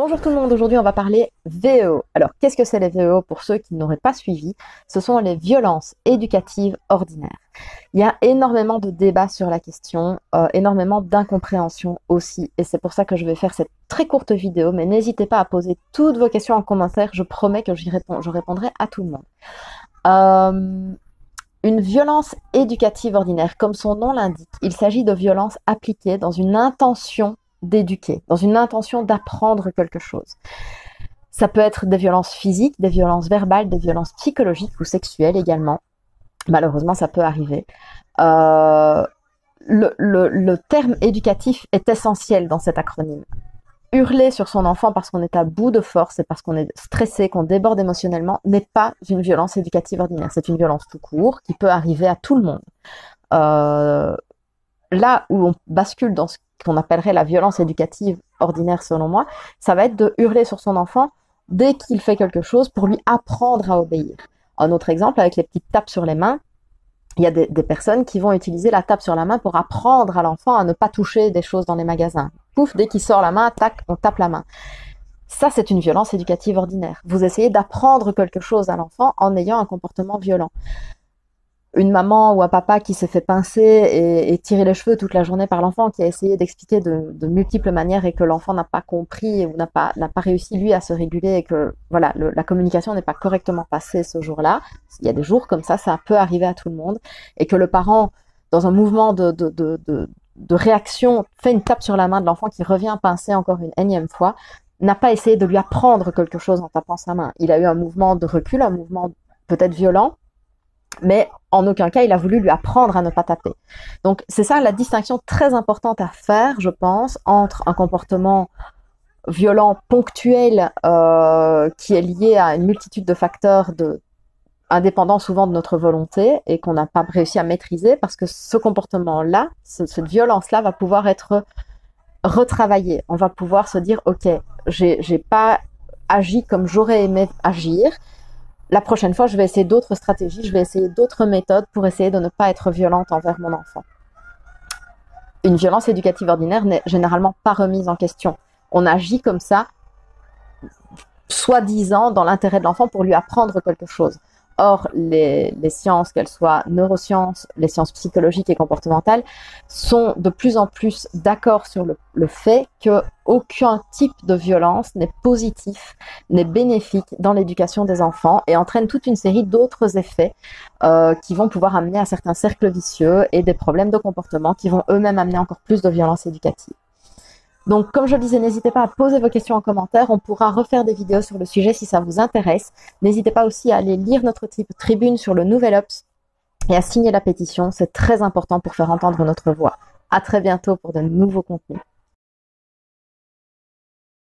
Bonjour tout le monde, aujourd'hui on va parler VEO. Alors qu'est-ce que c'est les VEO pour ceux qui n'auraient pas suivi? Ce sont les violences éducatives ordinaires. Il y a énormément de débats sur la question, énormément d'incompréhension aussi, et c'est pour ça que je vais faire cette très courte vidéo, mais n'hésitez pas à poser toutes vos questions en commentaire, je promets que je répondrai à tout le monde. Une violence éducative ordinaire, comme son nom l'indique, il s'agit de violences appliquées dans une intention d'éduquer, dans une intention d'apprendre quelque chose. Ça peut être des violences physiques, des violences verbales, des violences psychologiques ou sexuelles également. Malheureusement, ça peut arriver. Le terme éducatif est essentiel dans cet acronyme. Hurler sur son enfant parce qu'on est à bout de force et parce qu'on est stressé, qu'on déborde émotionnellement, n'est pas une violence éducative ordinaire. C'est une violence tout court qui peut arriver à tout le monde. Là où on bascule dans ce qu'on appellerait la violence éducative ordinaire selon moi, ça va être de hurler sur son enfant dès qu'il fait quelque chose pour lui apprendre à obéir. Un autre exemple, avec les petites tapes sur les mains, il y a des personnes qui vont utiliser la tape sur la main pour apprendre à l'enfant à ne pas toucher des choses dans les magasins. Pouf, dès qu'il sort la main, tac, on tape la main. Ça, c'est une violence éducative ordinaire. Vous essayez d'apprendre quelque chose à l'enfant en ayant un comportement violent. Une maman ou un papa qui s'est fait pincer et tirer les cheveux toute la journée par l'enfant, qui a essayé d'expliquer de multiples manières et que l'enfant n'a pas compris ou n'a pas réussi lui à se réguler et que voilà, la communication n'est pas correctement passée ce jour-là. Il y a des jours comme ça peut arriver à tout le monde, et que le parent, dans un mouvement de réaction, fait une tape sur la main de l'enfant qui revient pincer encore une énième fois, n'a pas essayé de lui apprendre quelque chose en tapant sa main. Il a eu un mouvement de recul, un mouvement peut-être violent, mais en aucun cas il a voulu lui apprendre à ne pas taper. Donc c'est ça la distinction très importante à faire, je pense, entre un comportement violent ponctuel qui est lié à une multitude de facteurs indépendants souvent de notre volonté et qu'on n'a pas réussi à maîtriser, parce que ce comportement-là, cette violence-là va pouvoir être retravaillée. On va pouvoir se dire, ok, j'ai pas agi comme j'aurais aimé agir. La prochaine fois, je vais essayer d'autres stratégies, je vais essayer d'autres méthodes pour essayer de ne pas être violente envers mon enfant. Une violence éducative ordinaire n'est généralement pas remise en question. On agit comme ça, soi-disant dans l'intérêt de l'enfant pour lui apprendre quelque chose. Or, les sciences, qu'elles soient neurosciences, les sciences psychologiques et comportementales, sont de plus en plus d'accord sur le fait qu'aucun type de violence n'est positif, n'est bénéfique dans l'éducation des enfants et entraîne toute une série d'autres effets qui vont pouvoir amener à certains cercles vicieux et des problèmes de comportement qui vont eux-mêmes amener encore plus de violence éducative. Donc, comme je le disais, n'hésitez pas à poser vos questions en commentaire. On pourra refaire des vidéos sur le sujet si ça vous intéresse. N'hésitez pas aussi à aller lire notre tribune sur le Nouvel Obs et à signer la pétition. C'est très important pour faire entendre notre voix. À très bientôt pour de nouveaux contenus.